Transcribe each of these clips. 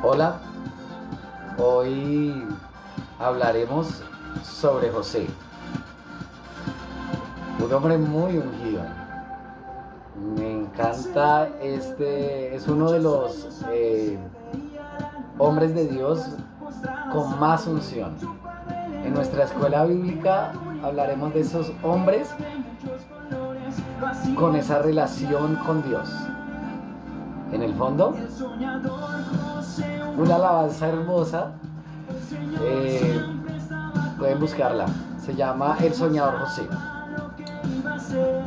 Hola, hoy hablaremos sobre José, un hombre muy ungido. Me encanta es uno de los hombres de Dios con más unción. En nuestra escuela bíblica hablaremos de esos hombres con esa relación con Dios. En el fondo, una alabanza hermosa, eh, pueden buscarla, se llama El Soñador José.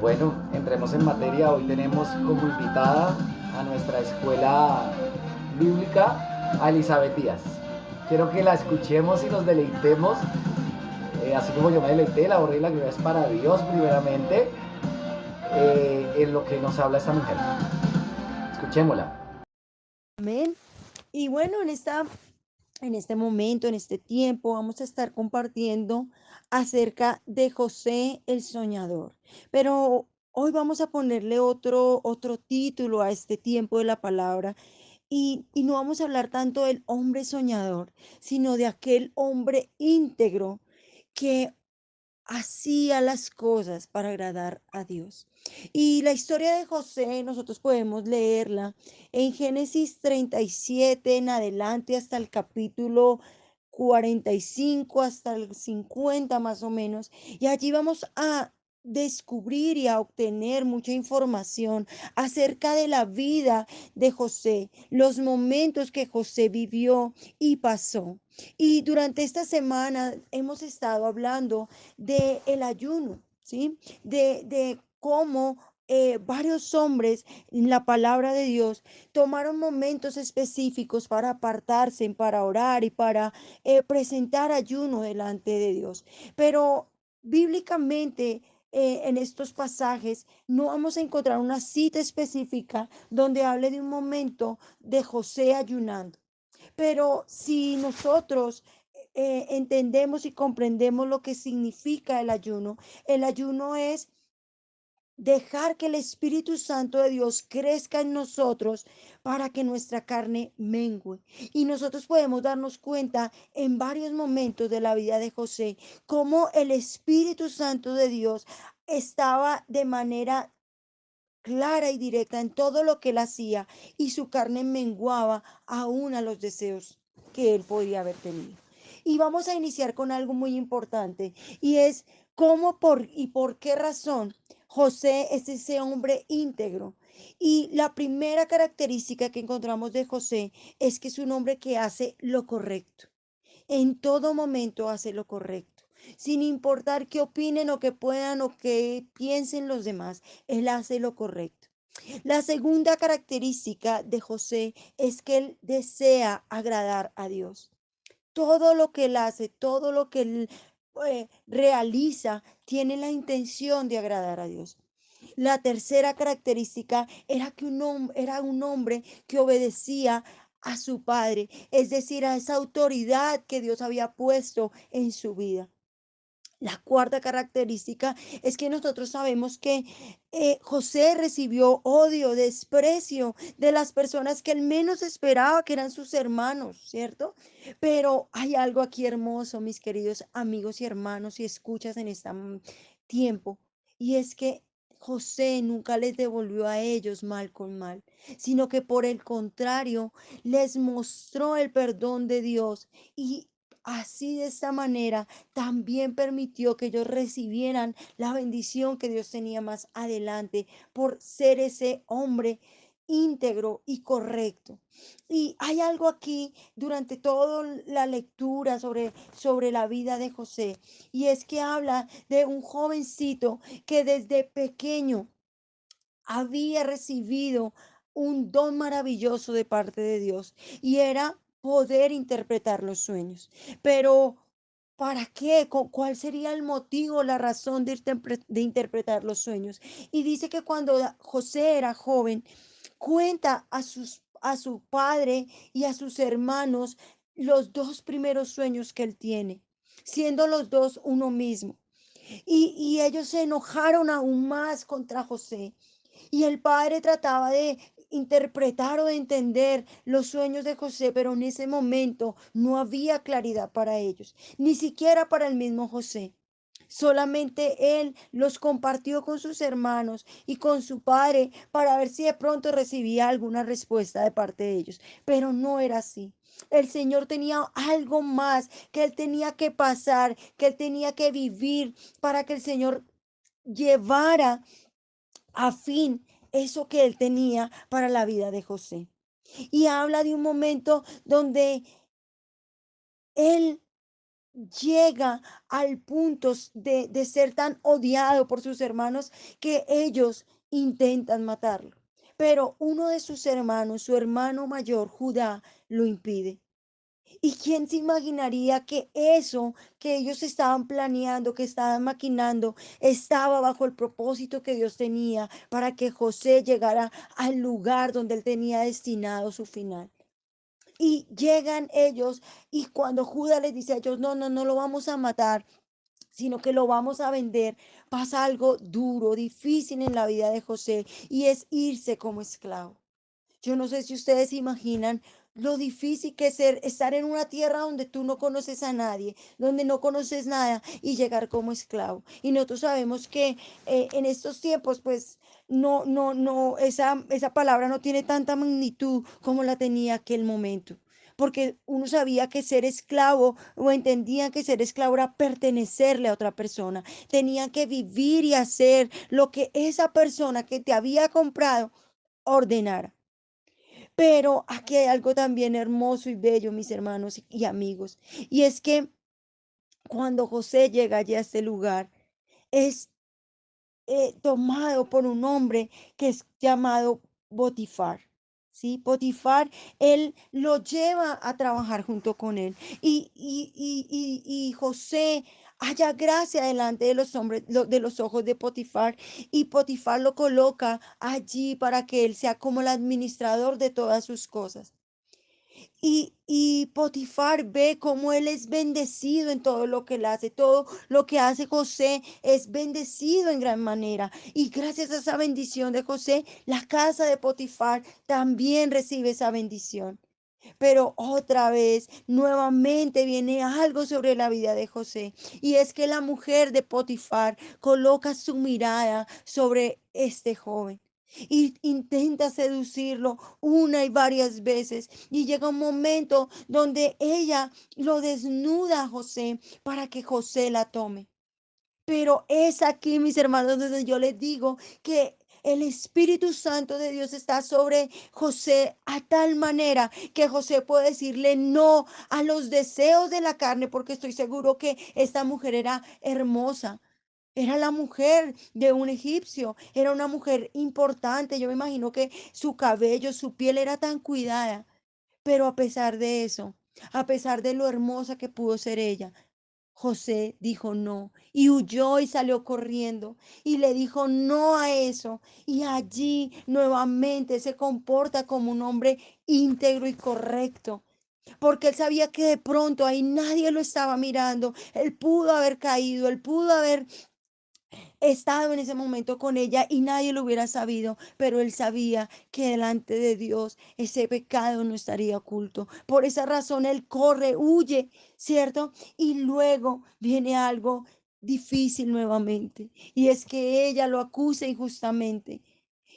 Bueno, entremos en materia. Hoy tenemos como invitada a nuestra escuela bíblica a Elizabeth Díaz. Quiero que la escuchemos y nos deleitemos, así como yo me deleité. La honra y la gloria es para Dios primeramente, en lo que nos habla esta mujer. Escuchémosla. Amén. Y bueno, en este momento, en este tiempo, vamos a estar compartiendo acerca de José el Soñador. Pero hoy vamos a ponerle otro título a este tiempo de la palabra. Y no vamos a hablar tanto del hombre soñador, sino de aquel hombre íntegro que hacía las cosas para agradar a Dios. Y la historia de José, nosotros podemos leerla en Génesis 37 en adelante hasta el capítulo 45 hasta el 50 más o menos. Y allí vamos a descubrir y a obtener mucha información acerca de la vida de José, los momentos que José vivió y pasó. Y durante esta semana hemos estado hablando de el ayuno, ¿sí? De cómo varios hombres en la palabra de Dios tomaron momentos específicos para apartarse, para orar y para presentar ayuno delante de Dios. Pero bíblicamente en estos pasajes no vamos a encontrar una cita específica donde hable de un momento de José ayunando. Pero si nosotros entendemos y comprendemos lo que significa el ayuno es dejar que el Espíritu Santo de Dios crezca en nosotros para que nuestra carne mengue. Y nosotros podemos darnos cuenta en varios momentos de la vida de José cómo el Espíritu Santo de Dios estaba de manera clara y directa en todo lo que él hacía y su carne menguaba aún a los deseos que él podía haber tenido. Y vamos a iniciar con algo muy importante y es cómo y por qué razón José es ese hombre íntegro. Y la primera característica que encontramos de José es que es un hombre que hace lo correcto. En todo momento hace lo correcto, sin importar qué opinen o qué puedan o qué piensen los demás. Él hace lo correcto. La segunda característica de José es que él desea agradar a Dios. Todo lo que él hace, todo lo que él realiza, tiene la intención de agradar a Dios. La tercera característica era que era un hombre que obedecía a su padre, es decir, a esa autoridad que Dios había puesto en su vida. La cuarta característica es que nosotros sabemos que José recibió odio, desprecio de las personas que él menos esperaba, que eran sus hermanos, ¿cierto? Pero hay algo aquí hermoso, mis queridos amigos y hermanos, y escuchas en este tiempo, y es que José nunca les devolvió a ellos mal con mal, sino que por el contrario, les mostró el perdón de Dios y así de esta manera también permitió que ellos recibieran la bendición que Dios tenía más adelante por ser ese hombre íntegro y correcto. Y hay algo aquí durante toda la lectura sobre la vida de José, y es que habla de un jovencito que desde pequeño había recibido un don maravilloso de parte de Dios y era poder interpretar los sueños. Pero ¿para qué? ¿Cuál sería el motivo, la razón de interpretar los sueños? Y dice que cuando José era joven, cuenta a su padre y a sus hermanos los dos primeros sueños que él tiene, siendo los dos uno mismo. Y ellos se enojaron aún más contra José. Y el padre trataba de interpretar o de entender los sueños de José, pero en ese momento no había claridad para ellos, ni siquiera para el mismo José. Solamente él los compartió con sus hermanos y con su padre para ver si de pronto recibía alguna respuesta de parte de ellos. Pero no era así. El Señor tenía algo más que él tenía que pasar, que él tenía que vivir para que el Señor llevara a fin eso que él tenía para la vida de José. Y habla de un momento donde él llega al punto de ser tan odiado por sus hermanos que ellos intentan matarlo. Pero uno de sus hermanos, su hermano mayor, Judá, lo impide. ¿Y quién se imaginaría que eso que ellos estaban planeando, que estaban maquinando, estaba bajo el propósito que Dios tenía para que José llegara al lugar donde él tenía destinado su final? Y llegan ellos y cuando Judas les dice a ellos, no, no, no lo vamos a matar, sino que lo vamos a vender, pasa algo duro, difícil en la vida de José y es irse como esclavo. Yo no sé si ustedes se imaginan lo difícil que es estar en una tierra donde tú no conoces a nadie, donde no conoces nada y llegar como esclavo. Y nosotros sabemos que en estos tiempos, pues, no, esa palabra no tiene tanta magnitud como la tenía aquel momento. Porque uno sabía que ser esclavo o entendían que ser esclavo era pertenecerle a otra persona. Tenían que vivir y hacer lo que esa persona que te había comprado ordenara. Pero aquí hay algo también hermoso y bello, mis hermanos y amigos, y es que cuando José llega allí a este lugar, es tomado por un hombre que es llamado Potifar. ¿Sí? Potifar, él lo lleva a trabajar junto con él. Y José halla gracia delante de los hombres, de los ojos de Potifar. Y Potifar lo coloca allí para que él sea como el administrador de todas sus cosas. Y Potifar ve cómo él es bendecido en todo lo que él hace, todo lo que hace José es bendecido en gran manera. Y gracias a esa bendición de José, la casa de Potifar también recibe esa bendición. Pero otra vez, nuevamente viene algo sobre la vida de José. Y es que la mujer de Potifar coloca su mirada sobre este joven. Y intenta seducirlo una y varias veces. Y llega un momento donde ella lo desnuda a José para que José la tome. Pero es aquí, mis hermanos, donde yo les digo que el Espíritu Santo de Dios está sobre José a tal manera que José puede decirle no a los deseos de la carne, porque estoy seguro que esta mujer era hermosa. Era la mujer de un egipcio, era una mujer importante. Yo me imagino que su cabello, su piel era tan cuidada. Pero a pesar de eso, a pesar de lo hermosa que pudo ser ella, José dijo no y huyó y salió corriendo y le dijo no a eso. Y allí nuevamente se comporta como un hombre íntegro y correcto. Porque él sabía que de pronto ahí nadie lo estaba mirando. Él pudo haber caído, él pudo haber estado en ese momento con ella y nadie lo hubiera sabido, pero él sabía que delante de Dios ese pecado no estaría oculto. Por esa razón él corre, huye, ¿cierto? Y luego viene algo difícil nuevamente, y es que ella lo acusa injustamente.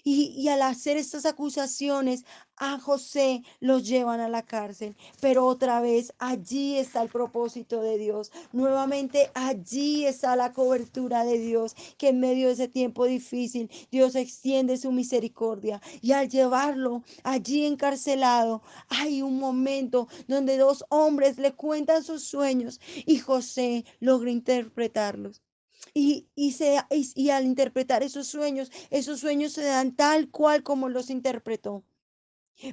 Y al hacer estas acusaciones a José los llevan a la cárcel. Pero otra vez allí está el propósito de Dios. Nuevamente allí está la cobertura de Dios, que en medio de ese tiempo difícil Dios extiende su misericordia. Y al llevarlo allí encarcelado, hay un momento donde dos hombres le cuentan sus sueños y José logra interpretarlos. Y al interpretar esos sueños se dan tal cual como los interpretó.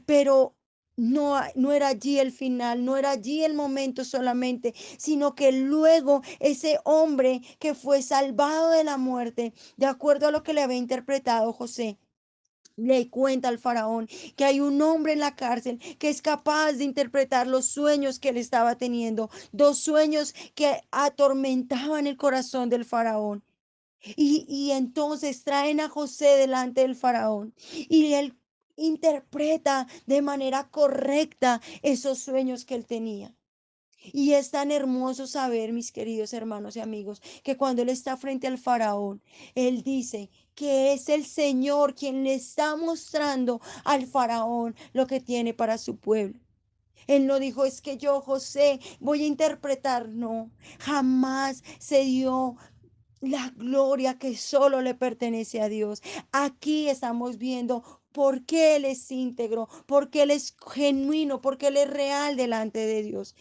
Pero no era allí el final, no era allí el momento solamente, sino que luego ese hombre que fue salvado de la muerte, de acuerdo a lo que le había interpretado José, le cuenta al faraón que hay un hombre en la cárcel que es capaz de interpretar los sueños que él estaba teniendo, dos sueños que atormentaban el corazón del faraón. Y entonces traen a José delante del faraón y él interpreta de manera correcta esos sueños que él tenía. Y es tan hermoso saber, mis queridos hermanos y amigos, que cuando él está frente al faraón, él dice que es el Señor quien le está mostrando al faraón lo que tiene para su pueblo. Él no dijo, es que yo, José, voy a interpretar. No, jamás se dio la gloria que solo le pertenece a Dios. Aquí estamos viendo por qué Él es íntegro, por qué Él es genuino, por qué Él es real delante de Dios.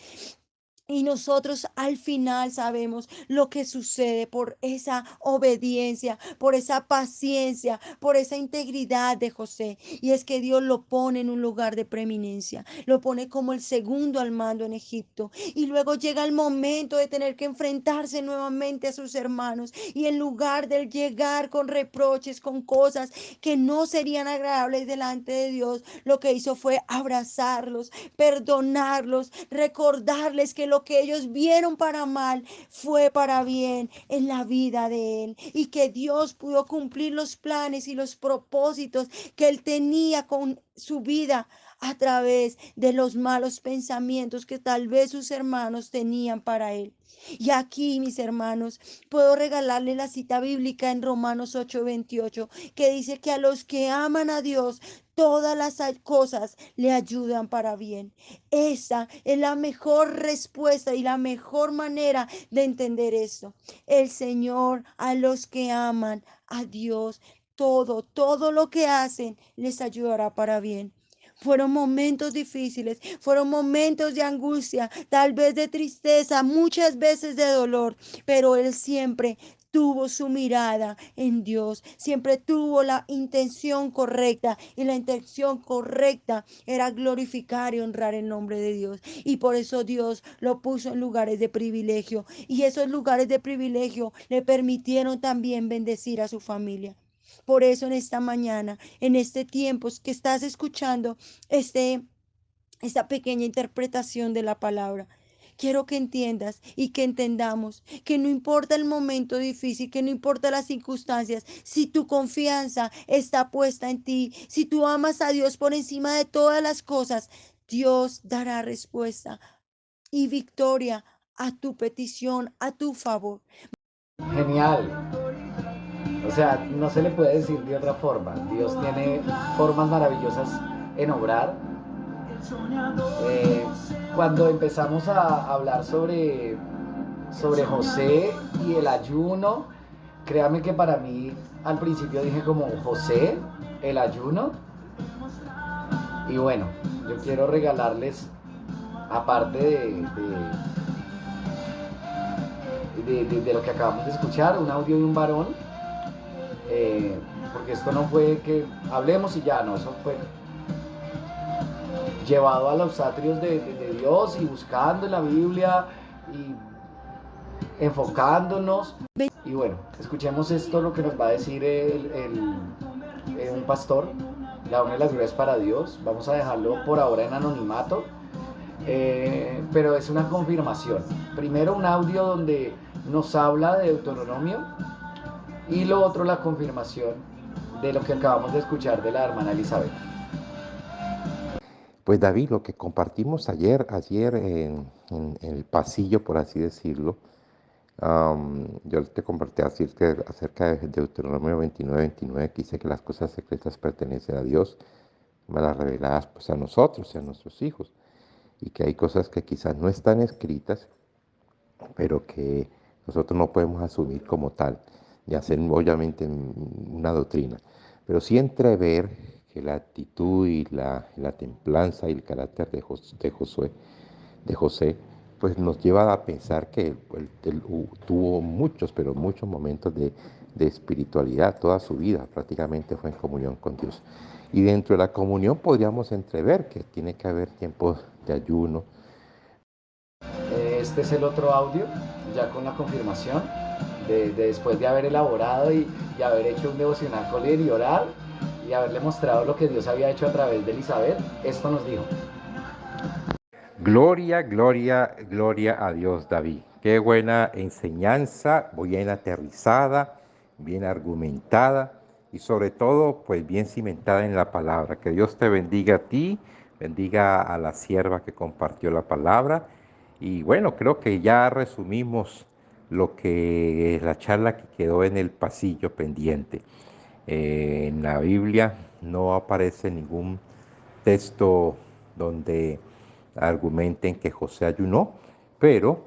Y nosotros al final sabemos lo que sucede por esa obediencia, por esa paciencia, por esa integridad de José. Y es que Dios lo pone en un lugar de preeminencia, lo pone como el segundo al mando en Egipto. Y luego llega el momento de tener que enfrentarse nuevamente a sus hermanos. Y en lugar de llegar con reproches, con cosas que no serían agradables delante de Dios, lo que hizo fue abrazarlos, perdonarlos, recordarles que lo que ellos vieron para mal fue para bien en la vida de él y que Dios pudo cumplir los planes y los propósitos que él tenía con su vida a través de los malos pensamientos que tal vez sus hermanos tenían para él. Y aquí, mis hermanos, puedo regalarle la cita bíblica en Romanos 8:28, que dice que a los que aman a Dios, todas las cosas le ayudan para bien. Esa es la mejor respuesta y la mejor manera de entender esto. El Señor a los que aman a Dios, todo lo que hacen les ayudará para bien. Fueron momentos difíciles, fueron momentos de angustia, tal vez de tristeza, muchas veces de dolor, pero Él siempre tuvo su mirada en Dios, siempre tuvo la intención correcta y la intención correcta era glorificar y honrar el nombre de Dios. Y por eso Dios lo puso en lugares de privilegio y esos lugares de privilegio le permitieron también bendecir a su familia. Por eso en esta mañana, en este tiempo que estás escuchando este, esta pequeña interpretación de la palabra, quiero que entiendas y que entendamos que no importa el momento difícil, que no importa las circunstancias, si tu confianza está puesta en ti, si tú amas a Dios por encima de todas las cosas, Dios dará respuesta y victoria a tu petición, a tu favor. Genial. O sea, no se le puede decir de otra forma. Dios tiene formas maravillosas en obrar. Eh, Cuando empezamos a hablar sobre José y el ayuno, créame que para mí al principio dije como José, el ayuno. Y bueno, yo quiero regalarles, aparte de lo que acabamos de escuchar, un audio de un varón, porque esto no fue que hablemos y ya, no, eso fue llevado a los atrios de Dios y buscando en la Biblia y enfocándonos. Y bueno, escuchemos esto, lo que nos va a decir un pastor. La honra y la gloria es para Dios. Vamos a dejarlo por ahora en anonimato, pero es una confirmación. Primero un audio donde nos habla de Deuteronomio y lo otro la confirmación de lo que acabamos de escuchar de la hermana Elizabeth. Pues David, lo que compartimos ayer en el pasillo, por así decirlo, yo te compartí acerca de Deuteronomio 29:29, que dice que las cosas secretas pertenecen a Dios, las reveladas pues a nosotros y a nuestros hijos, y que hay cosas que quizás no están escritas, pero que nosotros no podemos asumir como tal, y hacer obviamente una doctrina, pero sí entrever que la actitud y la templanza y el carácter de José, pues nos lleva a pensar que él tuvo muchos, pero muchos momentos de espiritualidad. Toda su vida prácticamente fue en comunión con Dios. Y dentro de la comunión podríamos entrever que tiene que haber tiempos de ayuno. Este es el otro audio, ya con la confirmación, después de haber elaborado y haber hecho un devocional con él y orar y haberle mostrado lo que Dios había hecho a través de Elizabeth. Esto nos dijo: Gloria, gloria, gloria a Dios, David. Qué buena enseñanza, bien aterrizada, bien argumentada y sobre todo pues bien cimentada en la palabra. Que Dios te bendiga a ti, bendiga a la sierva que compartió la palabra. Y bueno, creo que ya resumimos lo que es la charla que quedó en el pasillo pendiente. En la Biblia no aparece ningún texto donde argumenten que José ayunó, pero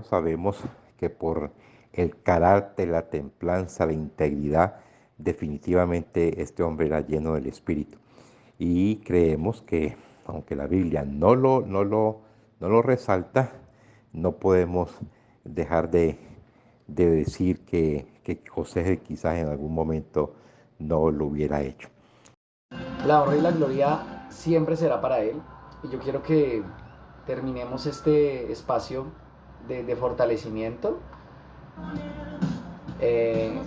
sabemos que por el carácter, la templanza, la integridad, definitivamente este hombre era lleno del Espíritu. Y creemos que, aunque la Biblia no lo resalta, no podemos dejar de decir que José quizás en algún momento no lo hubiera hecho. La honra y la gloria siempre será para Él. Y yo quiero que terminemos este espacio de fortalecimiento eh,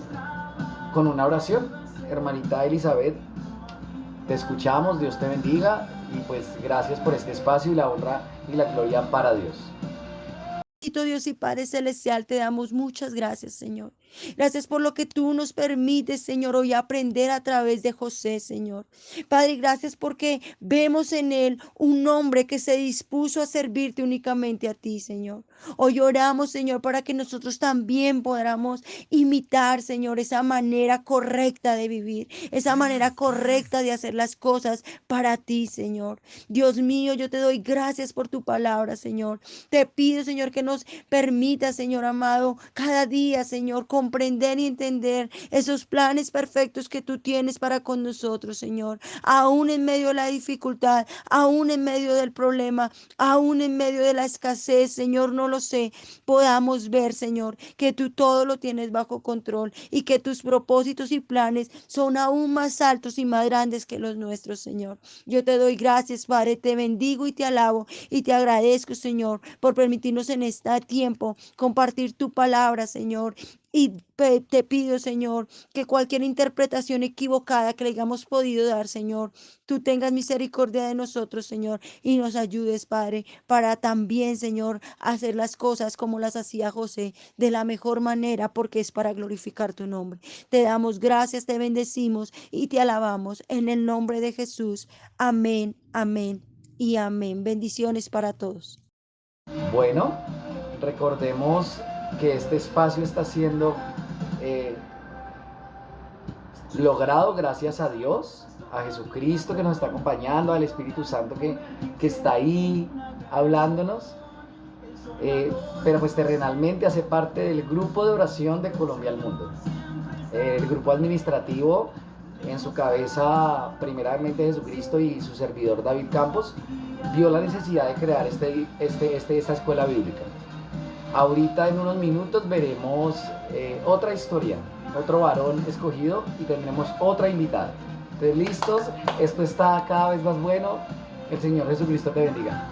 con una oración. Hermanita Elizabeth, te escuchamos, Dios te bendiga y pues gracias por este espacio y la honra y la gloria para Dios. Bendito Dios y Padre Celestial, te damos muchas gracias, Señor. Gracias por lo que tú nos permites, Señor, hoy aprender a través de José, Señor. Padre, gracias porque vemos en él un hombre que se dispuso a servirte únicamente a ti, Señor. Hoy oramos, Señor, para que nosotros también podamos imitar, Señor, esa manera correcta de vivir, esa manera correcta de hacer las cosas para ti, Señor. Dios mío, yo te doy gracias por tu palabra, Señor. Te pido, Señor, que nos permita, Señor amado, cada día, Señor, comprender y entender esos planes perfectos que tú tienes para con nosotros, Señor. Aún en medio de la dificultad, aún en medio del problema, aún en medio de la escasez, Señor, no lo sé, podamos ver, Señor, que tú todo lo tienes bajo control y que tus propósitos y planes son aún más altos y más grandes que los nuestros, Señor. Yo te doy gracias, Padre, te bendigo y te alabo y te agradezco, Señor, por permitirnos en este tiempo compartir tu palabra, Señor. Y te pido, Señor, que cualquier interpretación equivocada que le hayamos podido dar, Señor, tú tengas misericordia de nosotros, Señor, y nos ayudes, Padre, para también, Señor, hacer las cosas como las hacía José, de la mejor manera, porque es para glorificar tu nombre. Te damos gracias, te bendecimos y te alabamos en el nombre de Jesús. Amén, amén y amén. Bendiciones para todos. Bueno, recordemos que este espacio está siendo eh, logrado gracias a Dios, a Jesucristo que nos está acompañando, al Espíritu Santo que está ahí hablándonos. Pero pues terrenalmente hace parte del grupo de oración de Colombia al Mundo. El grupo administrativo, en su cabeza primeramente Jesucristo y su servidor David Campos, vio la necesidad de crear esta escuela bíblica. Ahorita en unos minutos veremos otra historia, otro varón escogido y tendremos otra invitada. Entonces, listos, esto está cada vez más bueno. El Señor Jesucristo te bendiga.